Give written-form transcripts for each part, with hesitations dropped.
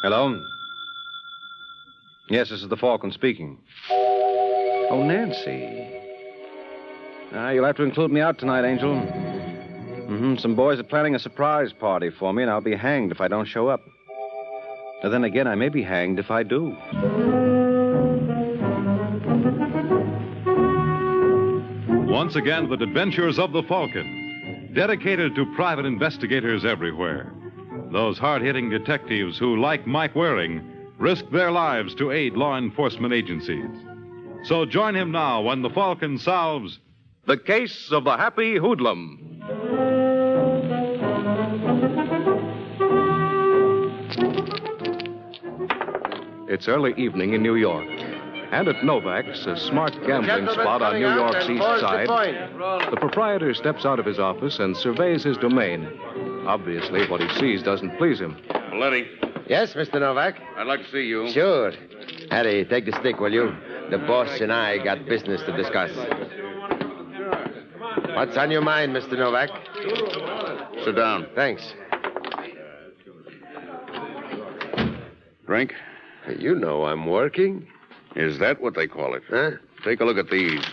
Hello? Yes, this is the Falcon speaking. Oh, Nancy. You'll have to include me out tonight, Angel. Some boys are planning a surprise party for me, and I'll be hanged if I don't show up. But then again, I may be hanged if I do. Once again, the adventures of the Falcon, dedicated to private investigators everywhere. Those hard-hitting detectives who, like Mike Waring, risk their lives to aid law enforcement agencies. So join him now when the Falcon solves The Case of the Happy Hoodlum. It's early evening in New York. And at Novak's, a smart gambling spot on New York's east side, the proprietor steps out of his office and surveys his domain. Obviously, what he sees doesn't please him. Letty, Yes, Mr. Novak? I'd like to see you. Sure. Harry, take the stick, will you? The boss and I got business to discuss. What's on your mind, Mr. Novak? Sit down. Thanks. Drink? You know I'm working. Is that what they call it? Huh? Take a look at these.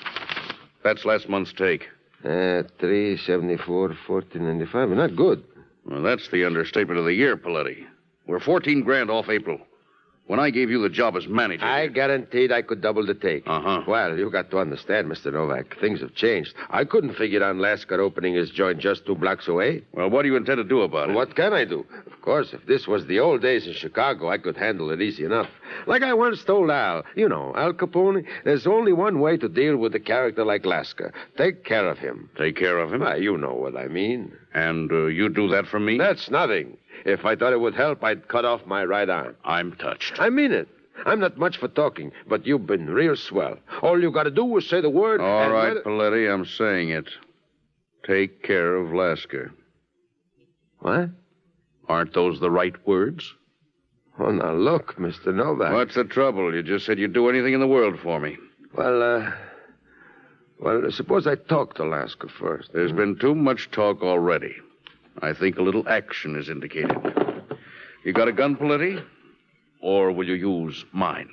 That's last month's take. 374, 1495. Not good. Well, that's the understatement of the year, Paletti. We're 14 grand off April. When I gave you the job as manager... I guaranteed I could double the take. Uh-huh. Well, you got to understand, Mr. Novak. Things have changed. I couldn't figure on Lasker opening his joint just 2 blocks away. Well, what do you intend to do about it? What can I do? Of course, if this was the old days in Chicago, I could handle it easy enough. Like I once told Al, Al Capone, there's only one way to deal with a character like Lasker. Take care of him. Take care of him? Why, you know what I mean. And you do that for me? That's nothing. If I thought it would help, I'd cut off my right arm. I'm touched. I mean it. I'm not much for talking, but you've been real swell. All you got to do is say the word. All right, Paletti, I'm saying it. Take care of Lasker. What? Aren't those the right words? Oh, now look, Mr. Novak. What's the trouble? You just said you'd do anything in the world for me. Well, suppose I talk to Lasker first. There's been too much talk already. I think a little action is indicated. You got a gun, Paletti? Or will you use mine?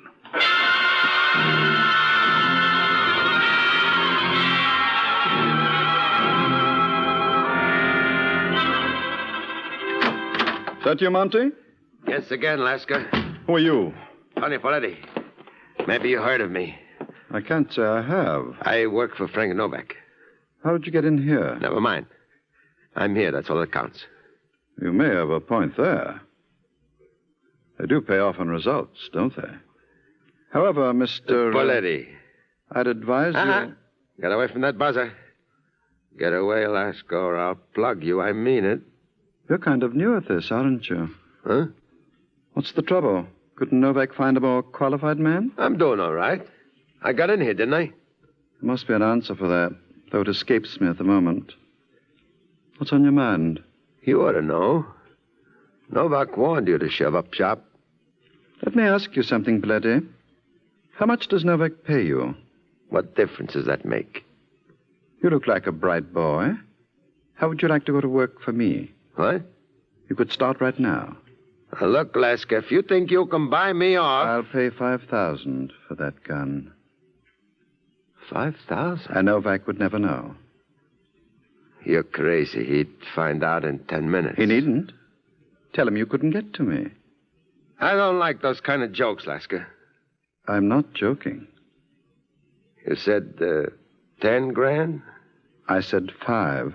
Is that you, Monty? Yes, again, Lasker. Who are you? Tony Paletti. Maybe you heard of me. I can't say I have. I work for Frank Novak. How did you get in here? Never mind. I'm here. That's all that counts. You may have a point there. They do pay off on results, don't they? However, Mr. Paletti. I'd advise you... Get away from that buzzer. Get away, Lasker, or I'll plug you. I mean it. You're kind of new at this, aren't you? Huh? What's the trouble? Couldn't Novak find a more qualified man? I'm doing all right. I got in here, didn't I? There must be an answer for that, though it escapes me at the moment. What's on your mind? You ought to know. Novak warned you to shove up shop. Let me ask you something, Paletti. How much does Novak pay you? What difference does that make? You look like a bright boy. How would you like to go to work for me? What? You could start right now. Now, look, Lasker, if you think you can buy me off... I'll pay $5,000 for that gun. 5,000? And Novak would never know. You're crazy. He'd find out in 10 minutes. He needn't. Tell him you couldn't get to me. I don't like those kind of jokes, Lasker. I'm not joking. You said 10 grand? I said 5.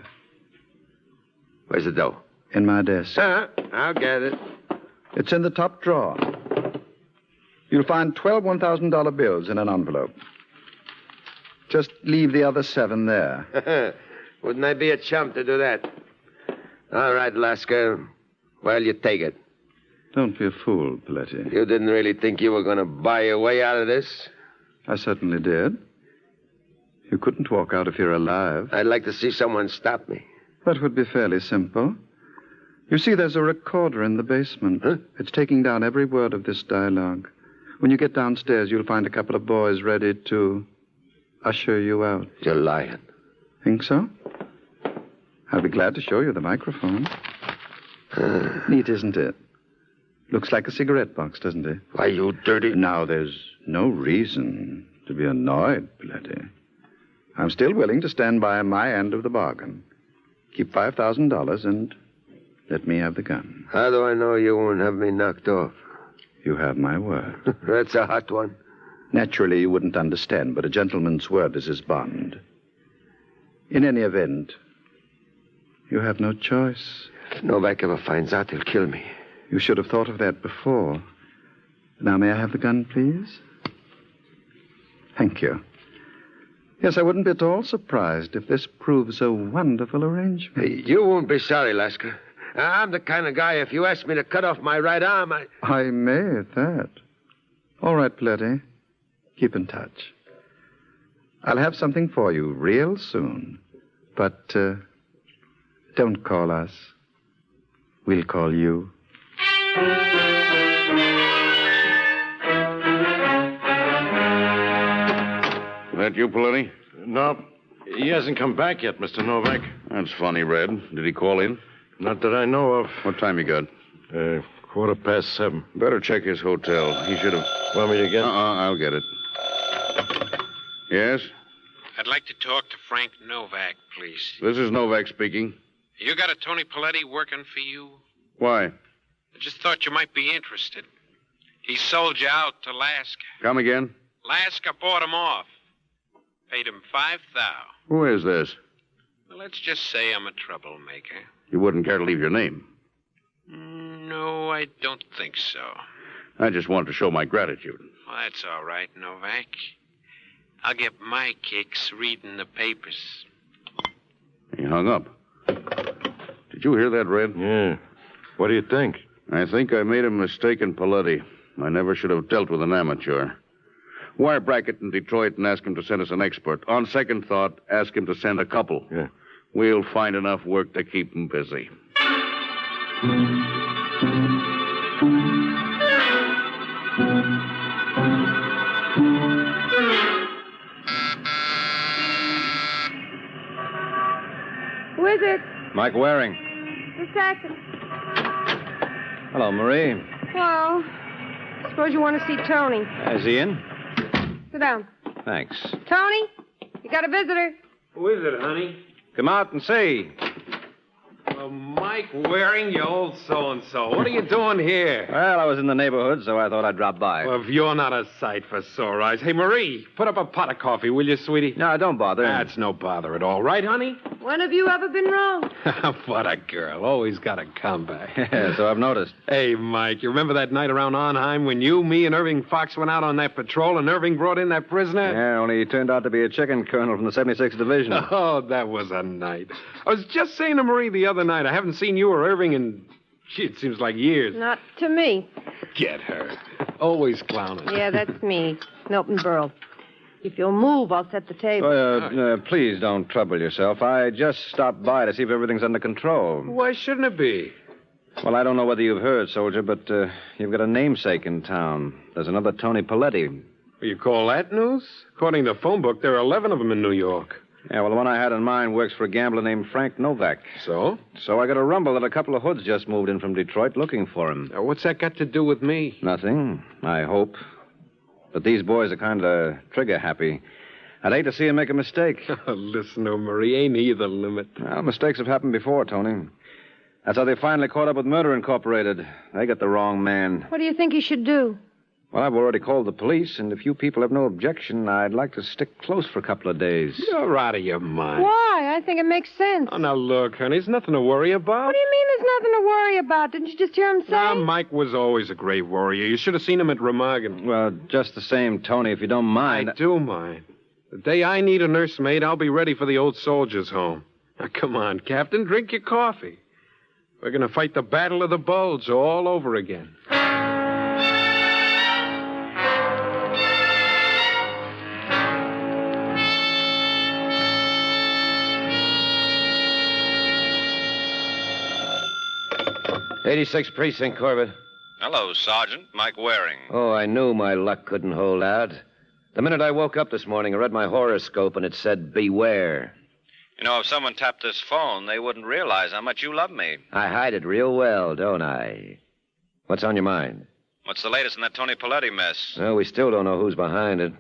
Where's the dough? In my desk. I'll get it. It's in the top drawer. You'll find 12 $1,000 bills in an envelope. Just leave the other 7 there. Wouldn't I be a chump to do that? All right, Lasker. Well, you take it. Don't be a fool, Paletti. You didn't really think you were going to buy your way out of this? I certainly did. You couldn't walk out if you're alive. I'd like to see someone stop me. That would be fairly simple. You see, there's a recorder in the basement. Huh? It's taking down every word of this dialogue. When you get downstairs, you'll find a couple of boys ready to usher you out. You're lying. Think so? I'll be glad to show you the microphone. Neat, isn't it? Looks like a cigarette box, doesn't it? Why, you dirty... Now, there's no reason to be annoyed, Petrie. I'm still willing to stand by my end of the bargain. Keep $5,000 and let me have the gun. How do I know you won't have me knocked off? You have my word. That's a hot one. Naturally, you wouldn't understand, but a gentleman's word is his bond. In any event, you have no choice. If Novak ever finds out, he'll kill me. You should have thought of that before. Now, may I have the gun, please? Thank you. Yes, I wouldn't be at all surprised if this proves a wonderful arrangement. Hey, you won't be sorry, Lasker. I'm the kind of guy, if you ask me to cut off my right arm, I may at that. All right, Petrie. Keep in touch. I'll have something for you real soon. But don't call us. We'll call you. That you, Petrie? No, he hasn't come back yet, Mr. Novak. That's funny, Red. Did he call in? Not that I know of. What time you got? 7:15. Better check his hotel. He should have... Want me to get... I'll get it. Yes? I'd like to talk to Frank Novak, please. This is Novak speaking. You got a Tony Paletti working for you? Why? I just thought you might be interested. He sold you out to Lasker. Come again? Lasker bought him off. Paid him $5,000. Who is this? Well, let's just say I'm a troublemaker. You wouldn't care to leave your name. No, I don't think so. I just wanted to show my gratitude. Well, that's all right, Novak. I'll get my kicks reading the papers. He hung up. Did you hear that, Red? Yeah. What do you think? I think I made a mistake in Paletti. I never should have dealt with an amateur. Wire Brackett in Detroit and ask him to send us an expert. On second thought, ask him to send a couple. Yeah. We'll find enough work to keep him busy. Who is it? Mike Waring. The second. Hello, Marie. Well, suppose you want to see Tony. Is he in? Sit down. Thanks. Tony, you got a visitor. Who is it, honey? Come out and see. Mike Waring, you old so-and-so. What are you doing here? Well, I was in the neighborhood, so I thought I'd drop by. Well, if you're not a sight for sore eyes. Hey, Marie, put up a pot of coffee, will you, sweetie? No, don't bother. That's no bother at all. Right, honey? When have you ever been wrong? What a girl. Always got a comeback. Yeah, so I've noticed. Hey, Mike, you remember that night around Arnheim when you, me, and Irving Fox went out on that patrol and Irving brought in that prisoner? Yeah, only he turned out to be a chicken colonel from the 76th Division. Oh, that was a night. I was just saying to Marie the other night, I haven't seen you or Irving in, gee, it seems like years. Not to me. Get her. Always clowning. Yeah, that's me, Milton Berle. If you'll move, I'll set the table. Please don't trouble yourself. I just stopped by to see if everything's under control. Why shouldn't it be? Well, I don't know whether you've heard, soldier, but you've got a namesake in town. There's another Tony Paletti. You call that news? According to the phone book, there are 11 of them in New York. Yeah, well, the one I had in mind works for a gambler named Frank Novak. So? So I got a rumble that a couple of hoods just moved in from Detroit looking for him. Now, what's that got to do with me? Nothing, I hope. But these boys are kind of trigger-happy. I'd hate to see him make a mistake. Listen to him, Marie. Ain't he the limit? Well, mistakes have happened before, Tony. That's how they finally caught up with Murder Incorporated. They got the wrong man. What do you think he should do? Well, I've already called the police, and if you people have no objection, I'd like to stick close for a couple of days. You're out of your mind. Why? I think it makes sense. Oh, now look, honey, there's nothing to worry about. What do you mean there's nothing to worry about? Didn't you just hear him say? Now, Mike was always a great warrior. You should have seen him at Remagen. Well, just the same, Tony, if you don't mind. I do mind. The day I need a nursemaid, I'll be ready for the old soldiers' home. Now, come on, Captain, drink your coffee. We're going to fight the Battle of the Bulge all over again. '86th Precinct, Corbett. Hello, Sergeant. Mike Waring. Oh, I knew my luck couldn't hold out. The minute I woke up this morning, I read my horoscope, and it said, beware. You know, if someone tapped this phone, they wouldn't realize how much you love me. I hide it real well, don't I? What's on your mind? What's the latest in that Tony Paletti mess? Well, we still don't know who's behind it.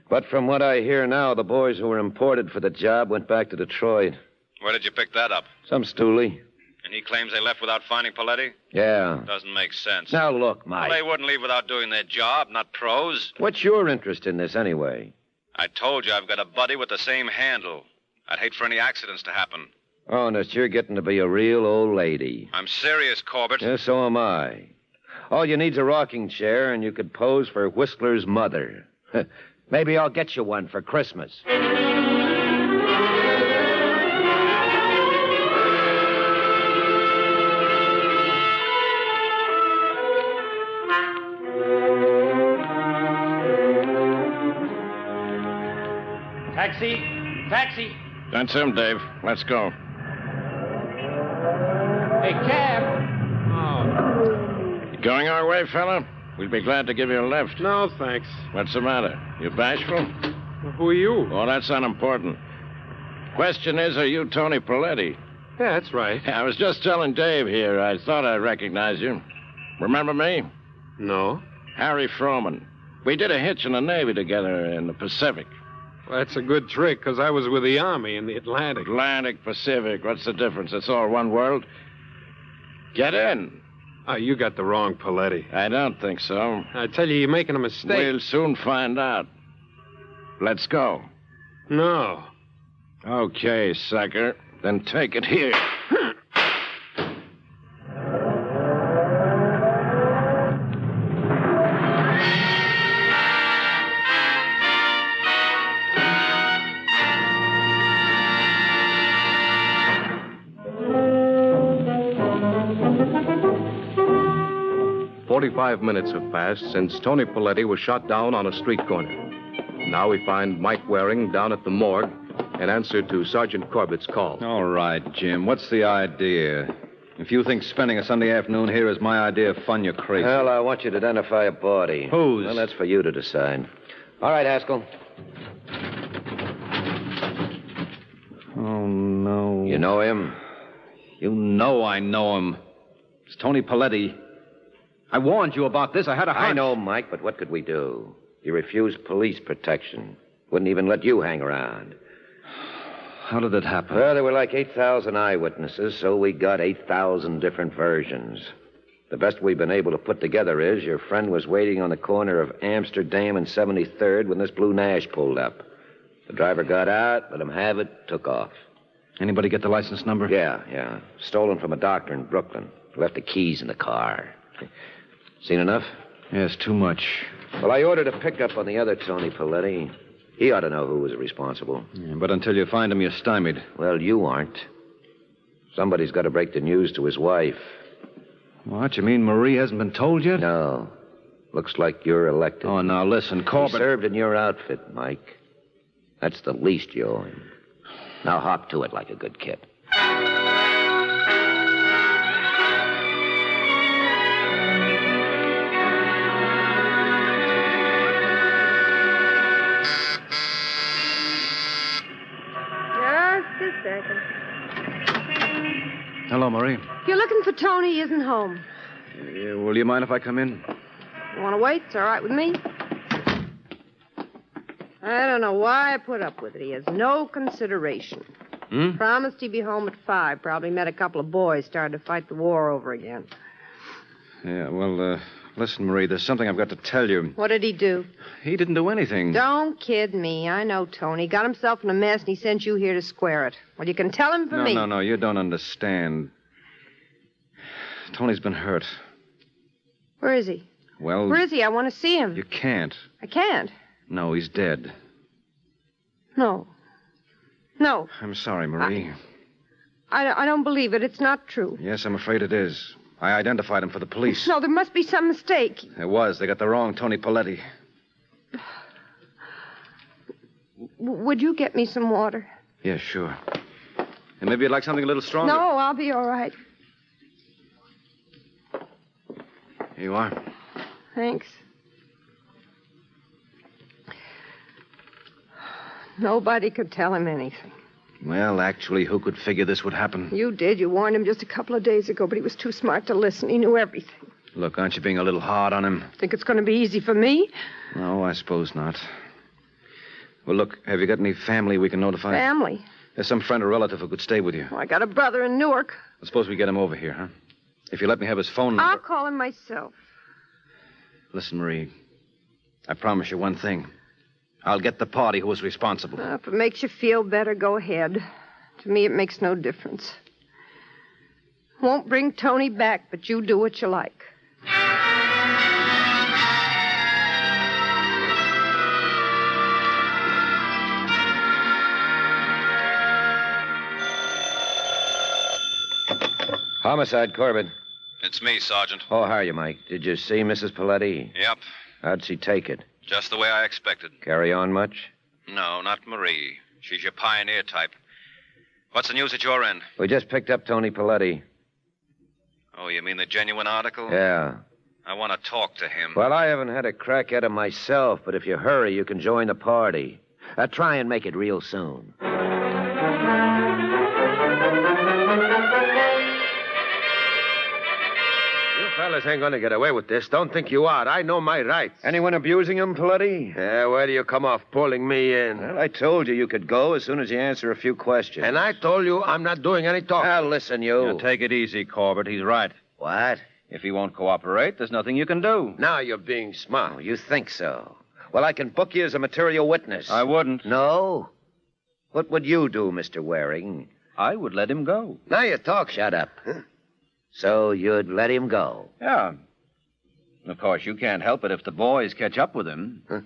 But from what I hear now, the boys who were imported for the job went back to Detroit. Where did you pick that up? Some stoolie. And he claims they left without finding Paletti? Yeah. Doesn't make sense. Now, look, Mike. Well, they wouldn't leave without doing their job, not pros. What's your interest in this, anyway? I told you I've got a buddy with the same handle. I'd hate for any accidents to happen. Honest, you're getting to be a real old lady. I'm serious, Corbett. Yeah, so am I. All you need's a rocking chair, and you could pose for Whistler's mother. Maybe I'll get you one for Christmas. Taxi! Taxi! That's him, Dave. Let's go. Hey, cab! You going our way, fella? We'd be glad to give you a lift. No, thanks. What's the matter? You bashful? Who are you? Oh, that's unimportant. Question is, are you Tony Paletti? Yeah, that's right. I was just telling Dave here. I thought I recognized you. Remember me? No. Harry Froman. We did a hitch in the Navy together in the Pacific. Well, that's a good trick, because I was with the Army in the Atlantic. Atlantic, Pacific. What's the difference? It's all one world. Get in. Oh, you got the wrong Paletti. I don't think so. I tell you, you're making a mistake. We'll soon find out. Let's go. No. Okay, sucker. Then take it here. 45 minutes have passed since Tony Paletti was shot down on a street corner. Now we find Mike Waring down at the morgue in answer to Sergeant Corbett's call. All right, Jim. What's the idea? If you think spending a Sunday afternoon here is my idea of fun, you're crazy. Well, I want you to identify a body. Whose? Well, that's for you to decide. All right, Haskell. Oh, no. You know him? You know I know him. It's Tony Paletti. I warned you about this. I had a hunch. I know, Mike, but what could we do? He refused police protection. Wouldn't even let you hang around. How did it happen? Well, there were like 8,000 eyewitnesses, so we got 8,000 different versions. The best we've been able to put together is your friend was waiting on the corner of Amsterdam and 73rd when this blue Nash pulled up. The driver got out, let him have it, took off. Anybody get the license number? Yeah. Stolen from a doctor in Brooklyn. Left the keys in the car. Seen enough? Yes, too much. Well, I ordered a pickup on the other Tony Paletti. He ought to know who was responsible. Yeah, but until you find him, you're stymied. Well, you aren't. Somebody's got to break the news to his wife. What? You mean Marie hasn't been told yet? No. Looks like you're elected. Oh, now listen, Corbett. He served in your outfit, Mike. That's the least you owe him. Now hop to it like a good kid. Just a second. Hello, Marie. If you're looking for Tony, he isn't home. Will you mind if I come in? You want to wait? It's all right with me. I don't know why I put up with it. He has no consideration. Promised he'd be home at 5. Probably met a couple of boys started to fight the war over again. Yeah, well, listen, Marie, there's something I've got to tell you. What did he do? He didn't do anything. Don't kid me. I know Tony. He got himself in a mess, and he sent you here to square it. Well, you can tell him for me. No, you don't understand. Tony's been hurt. Where is he? Well... Where is he? I want to see him. You can't. I can't. No, he's dead. No. I'm sorry, Marie. I don't believe it. It's not true. Yes, I'm afraid it is. I identified him for the police. No, there must be some mistake. There was. They got the wrong Tony Paletti. Would you get me some water? Yeah, sure. And maybe you'd like something a little stronger? No, I'll be all right. Here you are. Thanks. Nobody could tell him anything. Well, actually, who could figure this would happen? You did. You warned him just a couple of days ago, but he was too smart to listen. He knew everything. Look, aren't you being a little hard on him? Think it's going to be easy for me? No, I suppose not. Well, look, have you got any family we can notify? Family? There's some friend or relative who could stay with you. Oh, I got a brother in Newark. Well, suppose we get him over here, huh? If you let me have his phone number... I'll call him myself. Listen, Marie, I promise you one thing. I'll get the party who was responsible. If it makes you feel better, go ahead. To me, it makes no difference. Won't bring Tony back, but you do what you like. Homicide, Corbett. It's me, Sergeant. Oh, how are you, Mike? Did you see Mrs. Paletti? Yep. How'd she take it? Just the way I expected. Carry on much? No, not Marie. She's your pioneer type. What's the news at your end? We just picked up Tony Paletti. Oh, you mean the genuine article? Yeah. I want to talk to him. Well, I haven't had a crack at him myself, but if you hurry, you can join the party. Try and make it real soon. Fellas ain't gonna get away with this. Don't think you are. I know my rights. Anyone abusing him, Paletti? Yeah, where do you come off pulling me in? Well, I told you could go as soon as you answer a few questions. And I told you I'm not doing any talking. Now, listen, you. Now, take it easy, Corbett. He's right. What? If he won't cooperate, there's nothing you can do. Now you're being smart. Oh, you think so? Well, I can book you as a material witness. I wouldn't. No? What would you do, Mr. Waring? I would let him go. Now you talk. Shut up. Huh? So you'd let him go? Yeah. Of course, you can't help it if the boys catch up with him. Huh?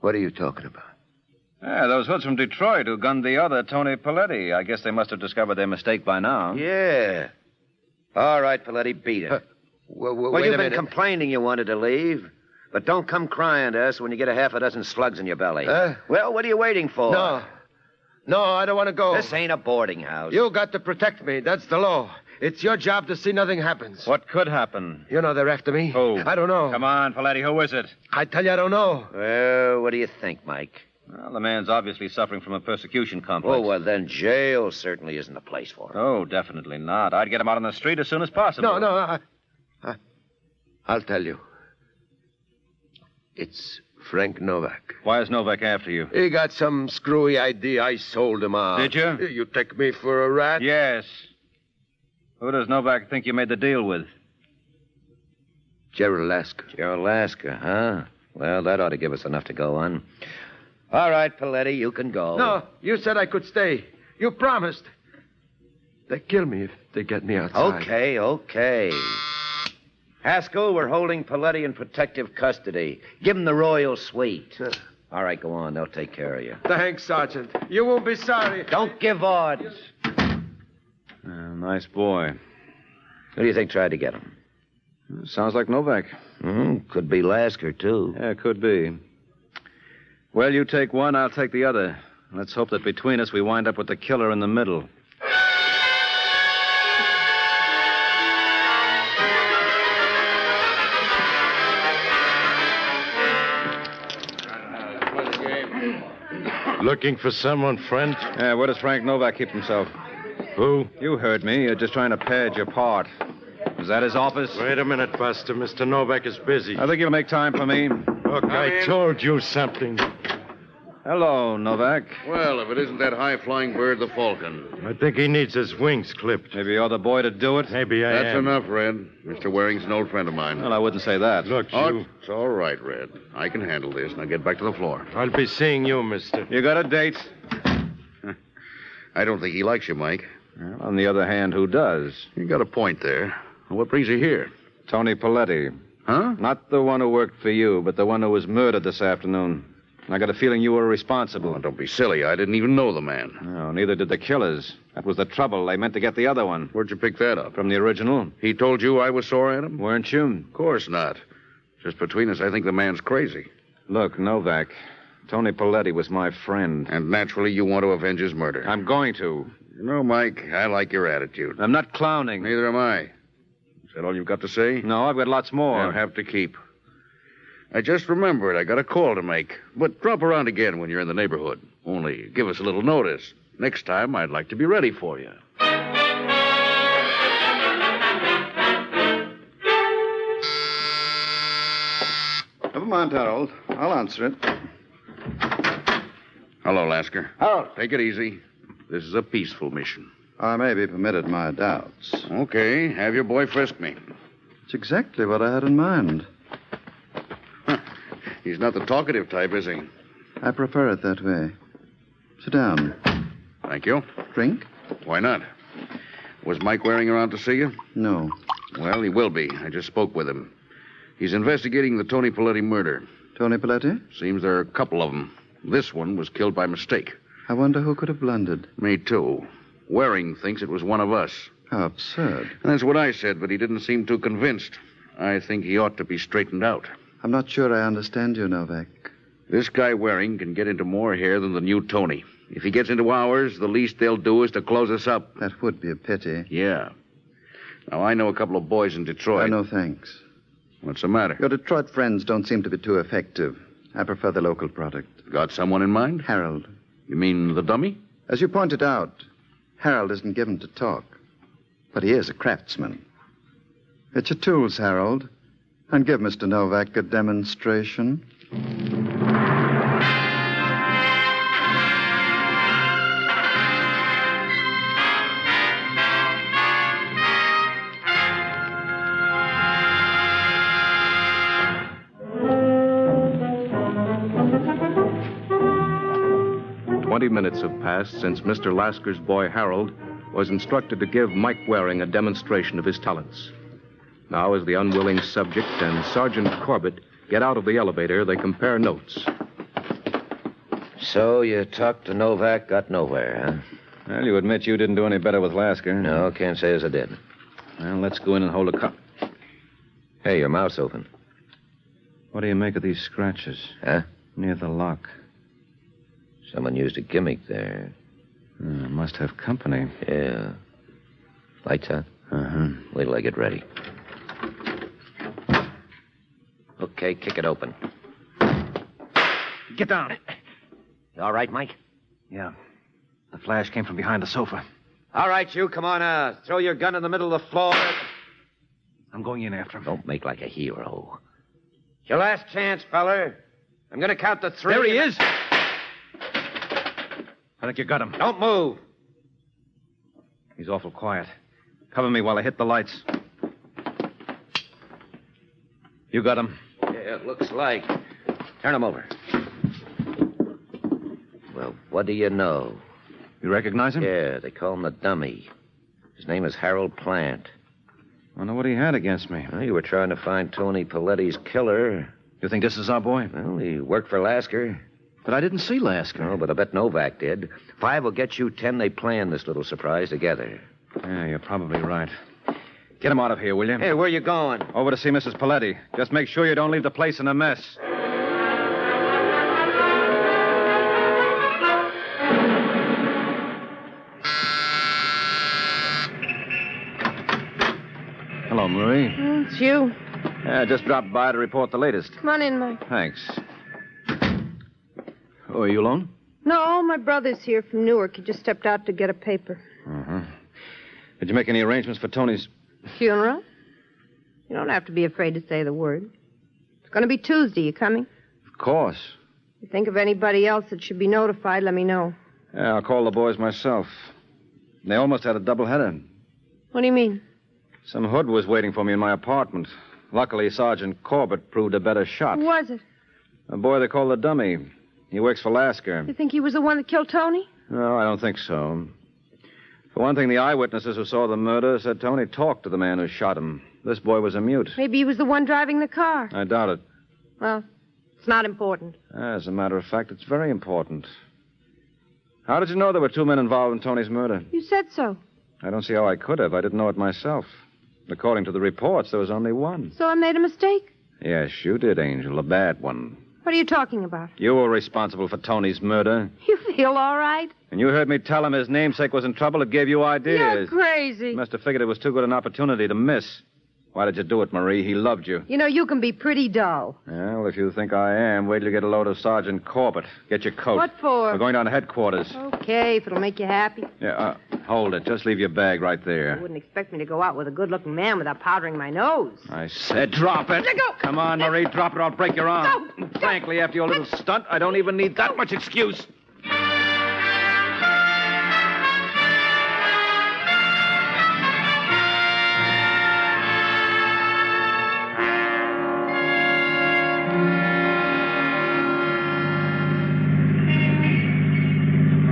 What are you talking about? Yeah, those hoods from Detroit who gunned the other, Tony Paletti. I guess they must have discovered their mistake by now. Yeah. All right, Paletti, beat it. Well, you've been complaining you wanted to leave. But don't come crying to us when you get a half a dozen slugs in your belly. Well, what are you waiting for? No, I don't want to go. This ain't a boarding house. You got to protect me. That's the law. It's your job to see nothing happens. What could happen? You know they're after me. Who? I don't know. Come on, Paletti, who is it? I tell you, I don't know. Well, what do you think, Mike? Well, the man's obviously suffering from a persecution complex. Oh, well, then jail certainly isn't the place for him. Oh, definitely not. I'd get him out on the street as soon as possible. No, I'll tell you. It's Frank Novak. Why is Novak after you? He got some screwy idea. I sold him out. Did you? You take me for a rat? Yes. Who does Novak think you made the deal with? Gerald Lasker. Gerald Lasker, huh? Well, that ought to give us enough to go on. All right, Paletti, you can go. No, you said I could stay. You promised. They kill me if they get me outside. Okay. Haskell, we're holding Paletti in protective custody. Give him the royal suite. All right, go on. They'll take care of you. Thanks, Sergeant. You won't be sorry. Don't give odds. Nice boy. Who do you think tried to get him? Sounds like Novak. Could be Lasker, too. Yeah, could be. Well, you take one, I'll take the other. Let's hope that between us we wind up with the killer in the middle. Looking for someone, friend? Yeah, where does Frank Novak keep himself? Who? You heard me. You're just trying to pad your part. Is that his office? Wait a minute, Buster. Mr. Novak is busy. I think you'll make time for me. Look, I told you something. Hello, Novak. Well, if it isn't that high-flying bird, the Falcon. I think he needs his wings clipped. Maybe you're the boy to do it? Maybe I That's am. enough, Red. Mr. Waring's an old friend of mine. Well, I wouldn't say that. Look, Oh, it's all right, Red. I can handle this. Now get back to the floor. I'll be seeing you, mister. You got a date? I don't think he likes you, Mike. Well, on the other hand, who does? You got a point there. What brings you here? Tony Paletti. Huh? Not the one who worked for you, but the one who was murdered this afternoon. I got a feeling you were responsible. Oh, don't be silly. I didn't even know the man. No, neither did the killers. That was the trouble. They meant to get the other one. Where'd you pick that up? From the original. He told you I was sore at him? Weren't you? Of course not. Just between us, I think the man's crazy. Look, Novak, Tony Paletti was my friend. And naturally, you want to avenge his murder. I'm going to. You know, Mike, I like your attitude. I'm not clowning. Neither am I. Is that all you've got to say? No, I've got lots more. I'll have to keep. I just remembered I got a call to make. But drop around again when you're in the neighborhood. Only give us a little notice. Next time, I'd like to be ready for you. moment, Harold. I'll answer it. Hello, Lasker. Harold. Take it easy. This is a peaceful mission. I may be permitted my doubts. Okay, have your boy frisk me. It's exactly what I had in mind. He's not the talkative type, is he? I prefer it that way. Sit down. Thank you. Drink? Why not? Was Mike Waring around to see you? No. Well, he will be. I just spoke with him. He's investigating the Tony Paletti murder. Tony Paletti? Seems there are a couple of them. This one was killed by mistake. I wonder who could have blundered. Me, too. Waring thinks it was one of us. How absurd. That's what I said, but he didn't seem too convinced. I think he ought to be straightened out. I'm not sure I understand you, Novak. This guy Waring can get into more hair than the new Tony. If he gets into ours, the least they'll do is to close us up. That would be a pity. Yeah. Now, I know a couple of boys in Detroit. No, thanks. What's the matter? Your Detroit friends don't seem to be too effective. I prefer the local product. Got someone in mind? Harold. You mean the dummy? As you pointed out, Harold isn't given to talk. But he is a craftsman. Get your tools, Harold, and give Mr. Novak a demonstration. 20 minutes have passed since Mr. Lasker's boy, Harold, was instructed to give Mike Waring a demonstration of his talents. Now, as the unwilling subject and Sergeant Corbett get out of the elevator, they compare notes. So you talked to Novak, got nowhere, huh? Well, you admit you didn't do any better with Lasker. No, can't say as I did. Well, let's go in and hold a cup. Hey, your mouth's open. What do you make of these scratches? Huh? Near the lock. Someone used a gimmick there. Must have company. Yeah. Lights out? Uh-huh. Wait till I get ready. Okay, kick it open. Get down. You all right, Mike? Yeah. The flash came from behind the sofa. All right, you, come on out. Throw your gun in the middle of the floor. I'm going in after him. Don't make like a hero. It's your last chance, feller. I'm going to count to 3. There he is. I think you got him. Don't move. He's awful quiet. Cover me while I hit the lights. You got him. Yeah, it looks like. Turn him over. Well, what do you know? You recognize him? Yeah, they call him the dummy. His name is Harold Plant. Wonder what he had against me. Well, you were trying to find Tony Paletti's killer. You think this is our boy? Well, he worked for Lasker. But I didn't see Lasker. No, but I bet Novak did. 5 will get you 10. They planned this little surprise together. Yeah, you're probably right. Get him out of here, will you? Hey, where you going? Over to see Mrs. Paletti. Just make sure you don't leave the place in a mess. Hello, Marie. It's you. Yeah, just dropped by to report the latest. Come on in, Mike. Thanks. Oh, are you alone? No, my brother's here from Newark. He just stepped out to get a paper. Uh-huh. Did you make any arrangements for Tony's... Funeral? You don't have to be afraid to say the word. It's going to be Tuesday. You coming? Of course. If you think of anybody else that should be notified, let me know. Yeah, I'll call the boys myself. They almost had a doubleheader. What do you mean? Some hood was waiting for me in my apartment. Luckily, Sergeant Corbett proved a better shot. Who was it? A boy they call the dummy. He works for Lasker. You think he was the one that killed Tony? No, I don't think so. For one thing, the eyewitnesses who saw the murder said Tony talked to the man who shot him. This boy was a mute. Maybe he was the one driving the car. I doubt it. Well, it's not important. As a matter of fact, it's very important. How did you know there were 2 men involved in Tony's murder? You said so. I don't see how I could have. I didn't know it myself. According to the reports, there was only one. So I made a mistake? Yes, you did, Angel. A bad one. What are you talking about? You were responsible for Tony's murder. You feel all right? And you heard me tell him his namesake was in trouble. It gave you ideas. You're crazy. You must have figured it was too good an opportunity to miss. Why did you do it, Marie? He loved you. You know, you can be pretty dull. Well, if you think I am, wait till you get a load of Sergeant Corbett. Get your coat. What for? We're going down to headquarters. Okay, if it'll make you happy. Yeah, hold it. Just leave your bag right there. You wouldn't expect me to go out with a good-looking man without powdering my nose. I said drop it. Let go. Come on, Marie, drop it or I'll break your arm. No. Frankly, after your little stunt, I don't even need that much excuse.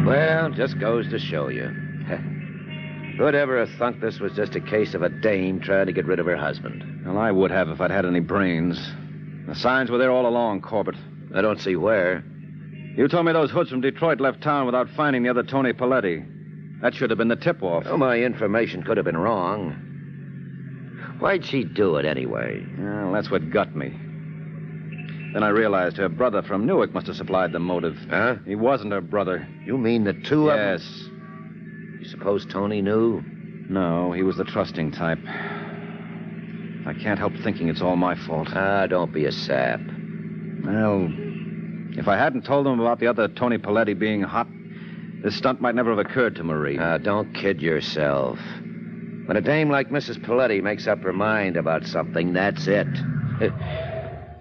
Well, just goes to show you. Who'd ever have thunk this was just a case of a dame trying to get rid of her husband? Well, I would have if I'd had any brains. The signs were there all along, Corbett. I don't see where. You told me those hoods from Detroit left town without finding the other Tony Paletti. That should have been the tip-off. Well, my information could have been wrong. Why'd she do it anyway? Well, that's what got me. Then I realized her brother from Newark must have supplied the motive. Huh? He wasn't her brother. You mean the two of them? Yes. You suppose Tony knew? No, he was the trusting type. I can't help thinking it's all my fault. Ah, don't be a sap. Well, if I hadn't told them about the other Tony Paletti being hot, this stunt might never have occurred to Marie. Ah, don't kid yourself. When a dame like Mrs. Paletti makes up her mind about something, that's it.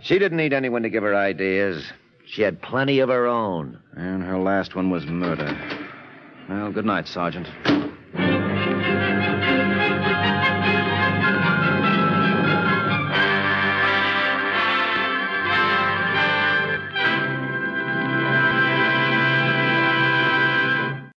She didn't need anyone to give her ideas. She had plenty of her own. And her last one was murder. Well, good night, Sergeant.